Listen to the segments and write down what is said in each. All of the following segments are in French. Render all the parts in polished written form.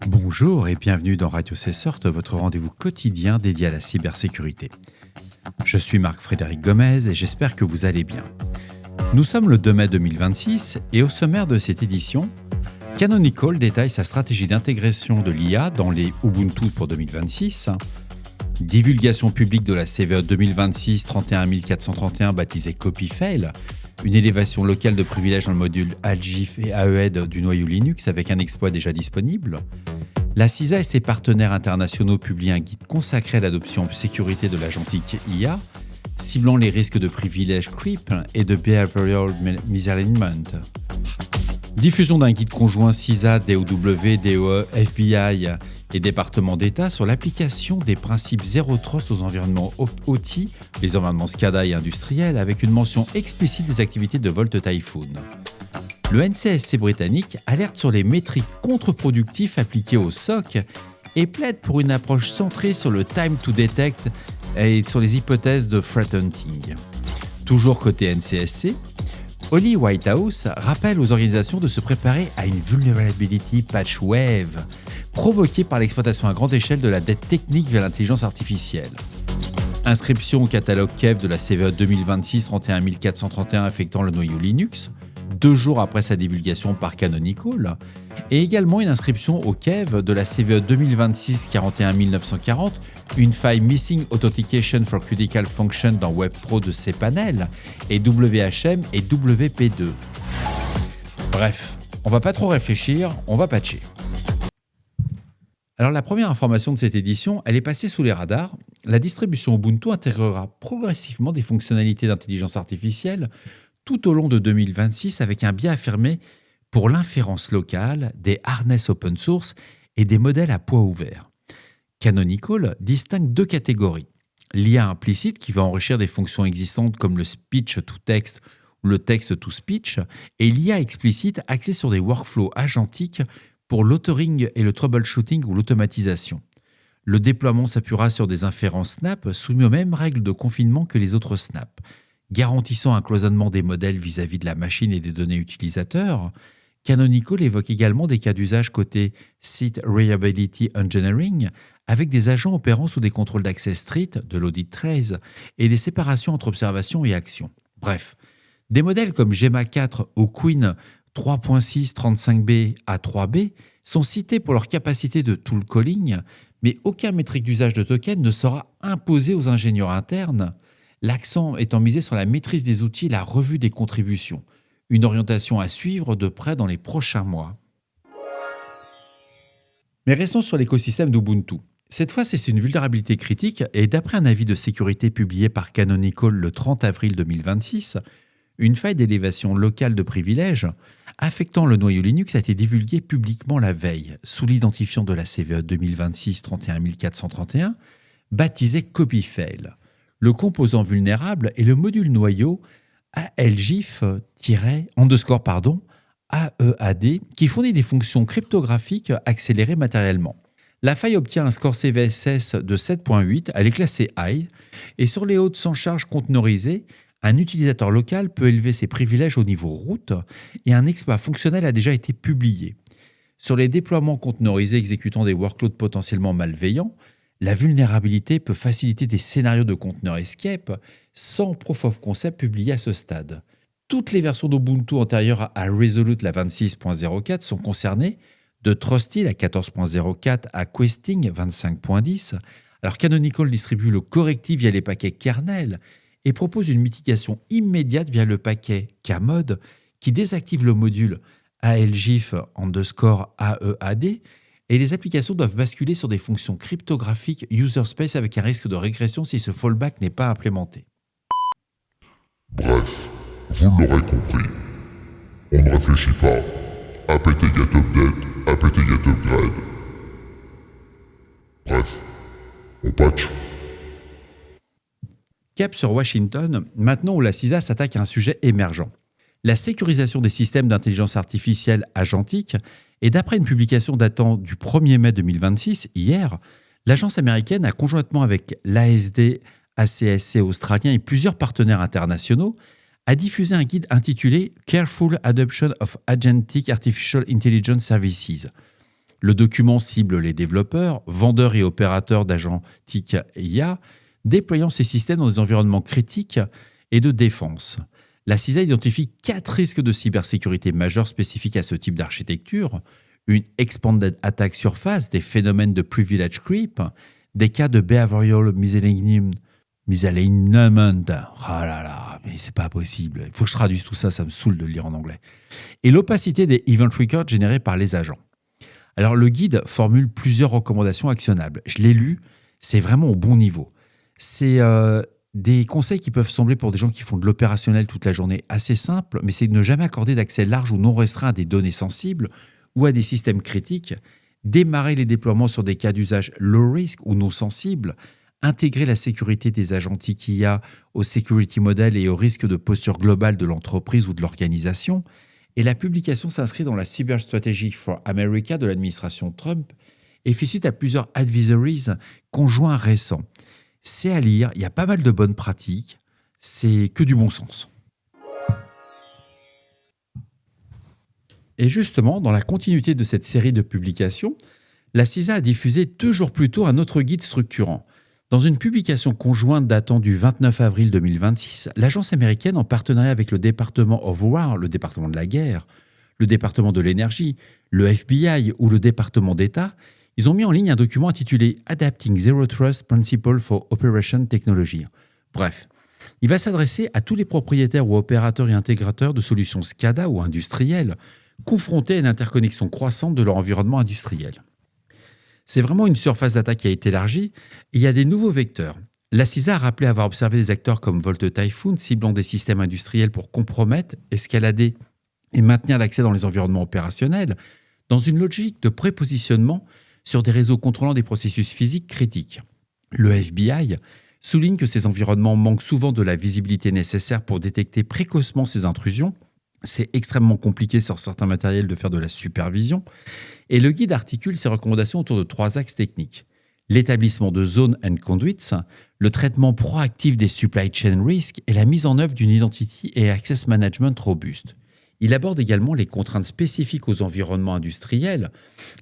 Bonjour et bienvenue dans Radio Cessort, votre rendez-vous quotidien dédié à la cybersécurité. Je suis Marc-Frédéric Gomez et j'espère que vous allez bien. Nous sommes le 2 mai 2026 et au sommaire de cette édition, Canonical détaille sa stratégie d'intégration de l'IA dans les Ubuntu pour 2026, divulgation publique de la CVE 2026 31431 baptisée Copyfail, une élévation locale de privilèges dans le module ALGIF et AED du noyau Linux avec un exploit déjà disponible. La CISA et ses partenaires internationaux publient un guide consacré à l'adoption en sécurité de l'agentique IA, ciblant les risques de privilèges creep et de behavioral misalignment. Diffusion d'un guide conjoint CISA, DOW, DOE, FBI et départements d'État sur l'application des principes Zero Trust aux environnements OT, les environnements SCADA et industriels, avec une mention explicite des activités de Volt Typhoon. Le NCSC britannique alerte sur les métriques contre-productifs appliquées au SOC et plaide pour une approche centrée sur le time to detect et sur les hypothèses de threat hunting. Toujours côté NCSC, Holly Whitehouse rappelle aux organisations de se préparer à une vulnerability patch wave provoquée par l'exploitation à grande échelle de la dette technique via l'intelligence artificielle. Inscription au catalogue KEV de la CVE 2026 31431 affectant le noyau Linux, 2 jours après sa divulgation par Canonical, et également une inscription au KEV de la CVE 2026 41940, une faille Missing Authentication for Critical Function dans WebPro de cPanel, et WHM et WP2. Bref, on va pas trop réfléchir, on va patcher. Alors la première information de cette édition, elle est passée sous les radars. La distribution Ubuntu intégrera progressivement des fonctionnalités d'intelligence artificielle tout au long de 2026 avec un biais affirmé pour l'inférence locale, des harness open source et des modèles à poids ouvert. Canonical distingue 2 catégories. L'IA implicite qui va enrichir des fonctions existantes comme le speech to text ou le text to speech et l'IA explicite axée sur des workflows agentiques pour l'authoring et le troubleshooting ou l'automatisation. Le déploiement s'appuiera sur des inférences Snap soumis aux mêmes règles de confinement que les autres Snap, garantissant un cloisonnement des modèles vis-à-vis de la machine et des données utilisateurs. Canonical évoque également des cas d'usage côté Site Reliability Engineering, avec des agents opérant sous des contrôles d'accès stricts, de l'audit trace et des séparations entre observation et action. Bref, des modèles comme Gemma 4 ou Queen 3.6 35B à 3B sont cités pour leur capacité de tool calling, mais aucun métrique d'usage de token ne sera imposé aux ingénieurs internes, l'accent étant misé sur la maîtrise des outils et la revue des contributions, une orientation à suivre de près dans les prochains mois. Mais restons sur l'écosystème d'Ubuntu. Cette fois, c'est une vulnérabilité critique et d'après un avis de sécurité publié par Canonical le 30 avril 2026, une faille d'élévation locale de privilèges affectant le noyau Linux a été divulguée publiquement la veille sous l'identifiant de la CVE 2026 31431 baptisé Copyfail. Le composant vulnérable est le module noyau ALGIF-_AEAD qui fournit des fonctions cryptographiques accélérées matériellement. La faille obtient un score CVSS de 7.8, elle est classée High, et sur les hosts sans charge conteneurisée, un utilisateur local peut élever ses privilèges au niveau root et un exploit fonctionnel a déjà été publié. Sur les déploiements conteneurisés exécutant des workloads potentiellement malveillants, la vulnérabilité peut faciliter des scénarios de conteneur escape sans proof of concept publié à ce stade. Toutes les versions d'Ubuntu antérieures à Resolute la 26.04 sont concernées, de Trusty la 14.04 à Questing 25.10. Alors Canonical distribue le correctif via les paquets kernel et propose une mitigation immédiate via le paquet Kmod qui désactive le module ALGIF_AEAD et les applications doivent basculer sur des fonctions cryptographiques user space avec un risque de régression si ce fallback n'est pas implémenté. Bref, vous l'aurez compris, on ne réfléchit pas. apt get update, apt get upgrade. Bref, on patch. Cap sur Washington, maintenant où la CISA s'attaque à un sujet émergent. La sécurisation des systèmes d'intelligence artificielle agentique, et d'après une publication datant du 1er mai 2026, hier, l'agence américaine a conjointement avec l'ASD, ACSC australien et plusieurs partenaires internationaux a diffusé un guide intitulé Careful Adoption of Agentic Artificial Intelligence Services. Le document cible les développeurs, vendeurs et opérateurs d'agentic IA, déployant ces systèmes dans des environnements critiques et de défense. La CISA identifie 4 risques de cybersécurité majeurs spécifiques à ce type d'architecture: une expanded attack surface, des phénomènes de privilege creep, des cas de behavioral misalignment. Ah là là, mais c'est pas possible. Il faut que je traduise tout ça, ça me saoule de le lire en anglais. Et l'opacité des event records générés par les agents. Alors le guide formule plusieurs recommandations actionnables. Je l'ai lu, c'est vraiment au bon niveau. C'est des conseils qui peuvent sembler pour des gens qui font de l'opérationnel toute la journée assez simples, mais c'est de ne jamais accorder d'accès large ou non restreint à des données sensibles ou à des systèmes critiques, démarrer les déploiements sur des cas d'usage low risk ou non sensibles, intégrer la sécurité des agentiques IA au security model et au risque de posture globale de l'entreprise ou de l'organisation. Et la publication s'inscrit dans la Cyber Strategy for America de l'administration Trump et fait suite à plusieurs advisories conjoints récents. C'est à lire, il y a pas mal de bonnes pratiques, c'est que du bon sens. Et justement, dans la continuité de cette série de publications, la CISA a diffusé 2 jours plus tôt un autre guide structurant. Dans une publication conjointe datant du 29 avril 2026, l'agence américaine, en partenariat avec le département of War, le département de la guerre, le département de l'énergie, le FBI ou le département d'État, ils ont mis en ligne un document intitulé « Adapting Zero Trust Principle for Operation Technology ». Bref, il va s'adresser à tous les propriétaires ou opérateurs et intégrateurs de solutions SCADA ou industrielles confrontés à une interconnexion croissante de leur environnement industriel. C'est vraiment une surface d'attaque qui a été élargie et il y a des nouveaux vecteurs. La CISA a rappelé avoir observé des acteurs comme Volt Typhoon ciblant des systèmes industriels pour compromettre, escalader et maintenir l'accès dans les environnements opérationnels dans une logique de prépositionnement sur des réseaux contrôlant des processus physiques critiques. Le FBI souligne que ces environnements manquent souvent de la visibilité nécessaire pour détecter précocement ces intrusions. C'est extrêmement compliqué sur certains matériels de faire de la supervision. Et le guide articule ses recommandations autour de 3 axes techniques. L'établissement de zones and conduits, le traitement proactif des supply chain risks et la mise en œuvre d'une identity et access management robuste. Il aborde également les contraintes spécifiques aux environnements industriels,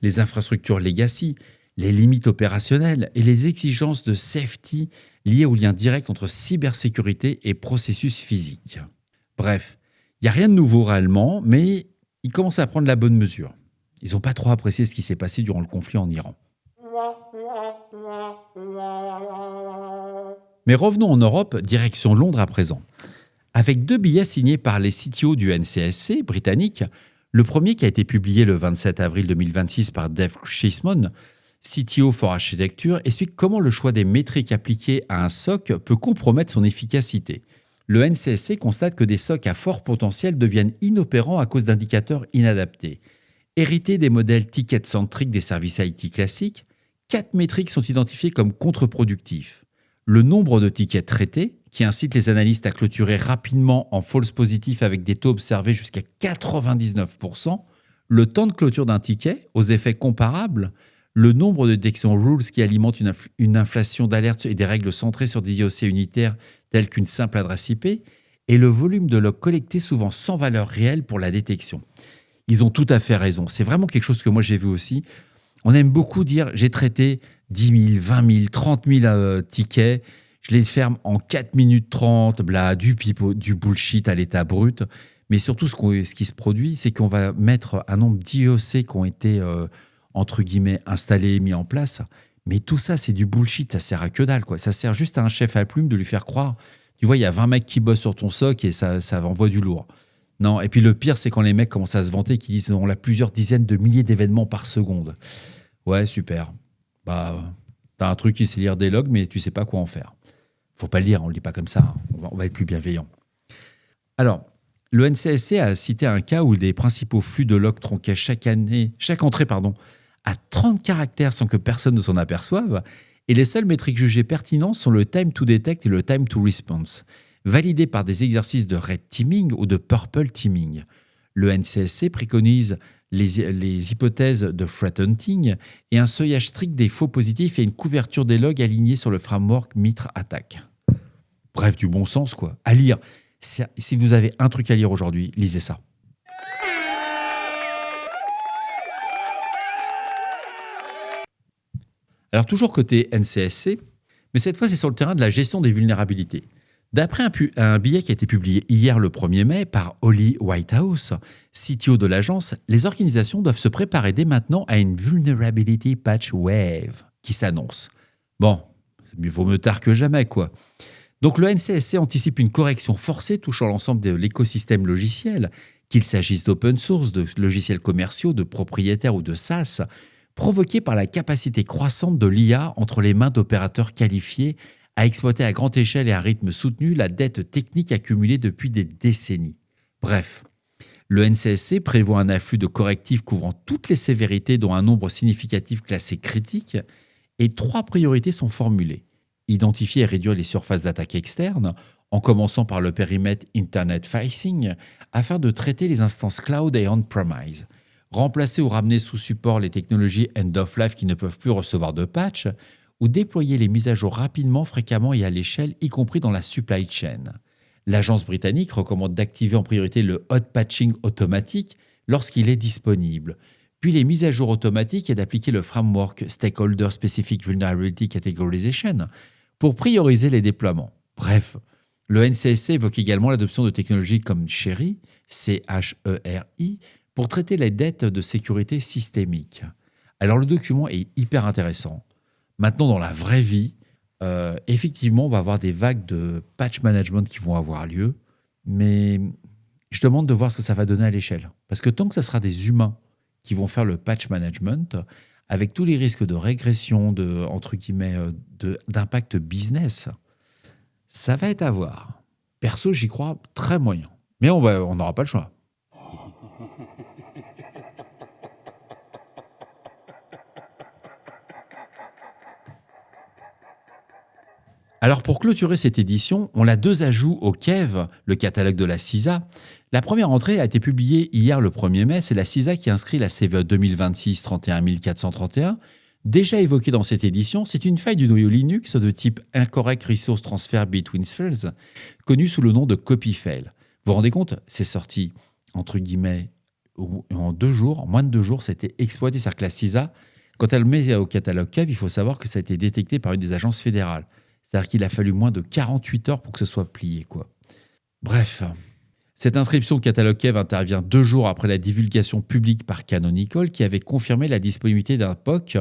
les infrastructures legacy, les limites opérationnelles et les exigences de safety liées au lien direct entre cybersécurité et processus physiques. Bref, il n'y a rien de nouveau réellement, mais ils commencent à prendre la bonne mesure. Ils n'ont pas trop apprécié ce qui s'est passé durant le conflit en Iran. Mais revenons en Europe, direction Londres à présent. Avec 2 billets signés par les CTO du NCSC britannique, le premier qui a été publié le 27 avril 2026 par Dave Cheesman, CTO for Architecture, explique comment le choix des métriques appliquées à un SOC peut compromettre son efficacité. Le NCSC constate que des SOC à fort potentiel deviennent inopérants à cause d'indicateurs inadaptés. Hérités des modèles ticket-centriques des services IT classiques, 4 métriques sont identifiées comme contre-productifs. Le nombre de tickets traités, qui incite les analystes à clôturer rapidement en false positif avec des taux observés jusqu'à 99%, le temps de clôture d'un ticket, aux effets comparables, le nombre de detection rules qui alimentent une inflation d'alertes et des règles centrées sur des IOC unitaires telles qu'une simple adresse IP, et le volume de logs collectés souvent sans valeur réelle pour la détection. Ils ont tout à fait raison. C'est vraiment quelque chose que moi j'ai vu aussi. On aime beaucoup dire j'ai traité 10 000, 20 000, 30 000 tickets, je les ferme en 4 minutes 30, du bullshit à l'état brut. Mais surtout, ce qui se produit, c'est qu'on va mettre un nombre d'IOC qui ont été, entre guillemets, installés, mis en place. Mais tout ça, c'est du bullshit, ça sert à que dalle, quoi. Ça sert juste à un chef à plume de lui faire croire. Tu vois, il y a 20 mecs qui bossent sur ton SOC et ça envoie du lourd. Non, et puis le pire, c'est quand les mecs commencent à se vanter, qui disent on a plusieurs dizaines de milliers d'événements par seconde. Ouais, super. Bah, t'as un truc qui sait lire des logs, mais tu sais pas quoi en faire. Faut pas le lire, on le dit pas comme ça. On va être plus bienveillant. Alors, le NCSC a cité un cas où des principaux flux de logs tronquaient chaque entrée, à 30 caractères sans que personne ne s'en aperçoive, et les seules métriques jugées pertinentes sont le time to detect et le time to response, validés par des exercices de red teaming ou de purple teaming. Le NCSC préconise les hypothèses de threat hunting et un seuillage strict des faux positifs et une couverture des logs alignée sur le framework MITRE ATT&CK. Bref, du bon sens, quoi. À lire. Si vous avez un truc à lire aujourd'hui, lisez ça. Alors toujours côté NCSC, mais cette fois c'est sur le terrain de la gestion des vulnérabilités. D'après un billet qui a été publié hier le 1er mai par Holly Whitehouse, CTO de l'agence, les organisations doivent se préparer dès maintenant à une Vulnerability Patch Wave qui s'annonce. Bon, vaut mieux tard que jamais, quoi. Donc le NCSC anticipe une correction forcée touchant l'ensemble de l'écosystème logiciel, qu'il s'agisse d'open source, de logiciels commerciaux, de propriétaires ou de SaaS, provoquée par la capacité croissante de l'IA entre les mains d'opérateurs qualifiés à exploiter à grande échelle et à un rythme soutenu la dette technique accumulée depuis des décennies. Bref, le NCSC prévoit un afflux de correctifs couvrant toutes les sévérités dont un nombre significatif classé critique, et 3 priorités sont formulées. Identifier et réduire les surfaces d'attaque externes, en commençant par le périmètre Internet Facing, afin de traiter les instances cloud et on-premise. Remplacer ou ramener sous support les technologies end-of-life qui ne peuvent plus recevoir de patch, ou déployer les mises à jour rapidement, fréquemment et à l'échelle, y compris dans la supply chain. L'agence britannique recommande d'activer en priorité le hot patching automatique lorsqu'il est disponible, puis les mises à jour automatiques et d'appliquer le framework Stakeholder Specific Vulnerability Categorization pour prioriser les déploiements. Bref, le NCSC évoque également l'adoption de technologies comme CHERI, C-H-E-R-I, pour traiter les dettes de sécurité systémique. Alors le document est hyper intéressant. Maintenant, dans la vraie vie, effectivement, on va avoir des vagues de patch management qui vont avoir lieu, mais je demande de voir ce que ça va donner à l'échelle. Parce que tant que ce sera des humains qui vont faire le patch management, avec tous les risques de régression, entre guillemets, d'impact business, ça va être à voir. Perso, j'y crois très moyen. Mais on n'aura pas le choix. Alors pour clôturer cette édition, on a 2 ajouts au KEV, le catalogue de la CISA. La première entrée a été publiée hier le 1er mai, c'est la CISA qui inscrit la CVE 2026 31431. Déjà évoquée dans cette édition, c'est une faille du noyau Linux de type Incorrect Resource Transfer Between Spheres, connue sous le nom de copyfail. Vous vous rendez compte ? C'est sorti, entre guillemets, en 2 jours, en moins de 2 jours, c'était exploité. C'est-à-dire que la CISA, quand elle met au catalogue KEV, il faut savoir que ça a été détecté par une des agences fédérales. C'est-à-dire qu'il a fallu moins de 48 heures pour que ce soit plié, quoi. Bref, cette inscription au catalogue KEV intervient 2 jours après la divulgation publique par Canonical qui avait confirmé la disponibilité d'un POC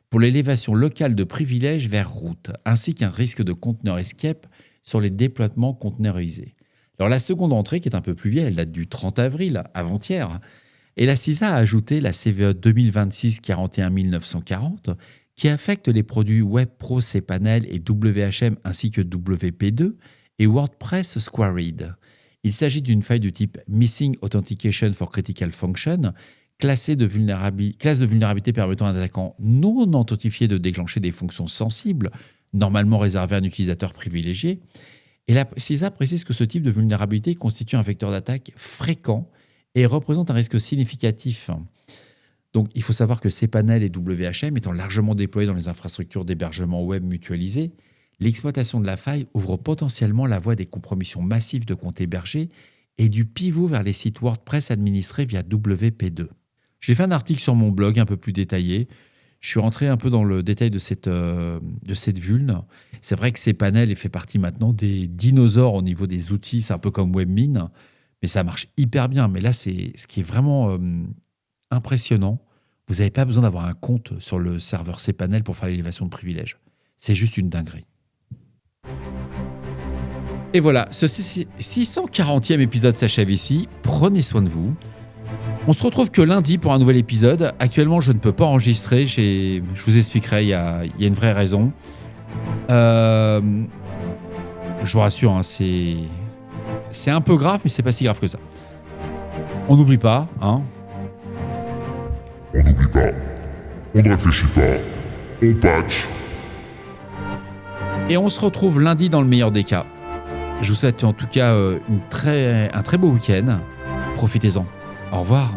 pour l'élévation locale de privilèges vers route, ainsi qu'un risque de conteneur escape sur les déploiements conteneurisés. Alors la seconde entrée, qui est un peu plus vieille, elle date du 30 avril, avant-hier, et la CISA a ajouté la CVE 2026 41940, qui affecte les produits WebPro cPanel et WHM ainsi que WP2 et WordPress SquareRead. Il s'agit d'une faille de type Missing Authentication for Critical Function, classe de vulnérabilité permettant à un attaquant non authentifié de déclencher des fonctions sensibles, normalement réservées à un utilisateur privilégié. Et la CISA précise que ce type de vulnérabilité constitue un vecteur d'attaque fréquent et représente un risque significatif. Donc, il faut savoir que cPanel et WHM étant largement déployés dans les infrastructures d'hébergement web mutualisées, l'exploitation de la faille ouvre potentiellement la voie des compromissions massives de comptes hébergés et du pivot vers les sites WordPress administrés via WP2. J'ai fait un article sur mon blog un peu plus détaillé. Je suis rentré un peu dans le détail de cette vulne. C'est vrai que cPanel fait partie maintenant des dinosaures au niveau des outils. C'est un peu comme Webmin, mais ça marche hyper bien. Mais là, c'est ce qui est vraiment impressionnant. Vous n'avez pas besoin d'avoir un compte sur le serveur cPanel pour faire l'élévation de privilèges. C'est juste une dinguerie. Et voilà, ce 640e épisode s'achève ici. Prenez soin de vous. On se retrouve que lundi pour un nouvel épisode. Actuellement, je ne peux pas enregistrer. Je vous expliquerai, il y a une vraie raison. Je vous rassure, hein, c'est un peu grave, mais c'est pas si grave que ça. On n'oublie pas, hein. On n'oublie pas, on ne réfléchit pas, on patch. Et on se retrouve lundi dans le meilleur des cas. Je vous souhaite en tout cas un très beau week-end. Profitez-en. Au revoir.